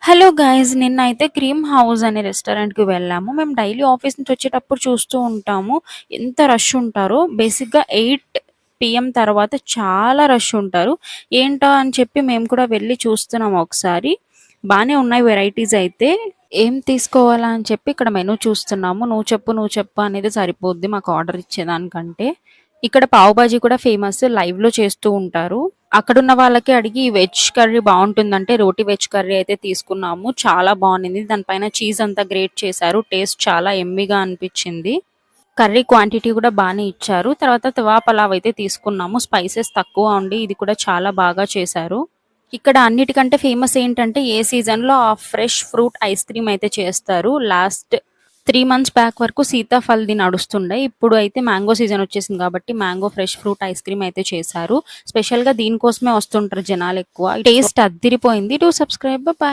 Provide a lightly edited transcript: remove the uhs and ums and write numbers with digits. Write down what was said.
Hello guys, నిన్నైతే cream house అనే రెస్టారెంట్‌కి వెళ్ళాము. మేము డైలీ ఆఫీస్ నుంచి వచ్చేటప్పుడు చూస్తూ ఉంటాము. ఎంత రష్ ఉంటారో. బేసిక్‌గా 8 పీఎం తర్వాత చాలా రష్ ఉంటారు. ఏంటా అని చెప్పి మేము కూడా వెళ్లి చూస్తున్నాం ఒకసారి. బానే ఉన్నాయి వెరైటీస్ అయితే. ఏం తీసుకోవాలా అని చెప్పి ఇక్కడ మెనూ చూస్తున్నాము. నువ్వు చెప్పు అనేది సరిపోద్ది మాకు ఆర్డర్ ఇచ్చేదానికంటే. ఇక్కడ పావు బాజీ కూడా ఫేమస్. లైవ్‌లో చేస్తూ ఉంటారు. అక్కడున్న వాళ్ళకి అడిగి వెజ్ కర్రీ బావుంటుందంటే రోటి వెజ్ కర్రీ అయితే తీసుకున్నాము. చాలా బావుండింది. దానిపైన చీజ్ అంతా గ్రేట్ చేశారు. టేస్ట్ చాలా యమ్మీగా అనిపిచ్చింది. కర్రీ క్వాంటిటీ కూడా బానే ఇచ్చారు. తర్వాత తవా పలావ్ అయితే తీసుకున్నాము. స్పైసెస్ తక్కువ ఉండి ఇది కూడా చాలా బాగా చేశారు. ఇక్కడ అన్నిటికంటే ఫేమస్ ఏంటంటే ఏ సీజన్‌లో ఆ ఫ్రెష్ ఫ్రూట్ ఐస్ క్రీమ్ అయితే చేస్తారు. లాస్ట్ 3 మంత్స్ బ్యాక్ వరకు సీతాఫల్‌ది నడుస్తుండే. ఇప్పుడు అయితే మ్యాంగో సీజన్ వచ్చేసింది కాబట్టి mango fresh fruit ice cream అయితే చేశారు. స్పెషల్‌గా దీనికోసమే వస్తుంటారు జనాలెక్కువ. టేస్ట్ అద్దిరిపోయింది. Do subscribe. బాయ్.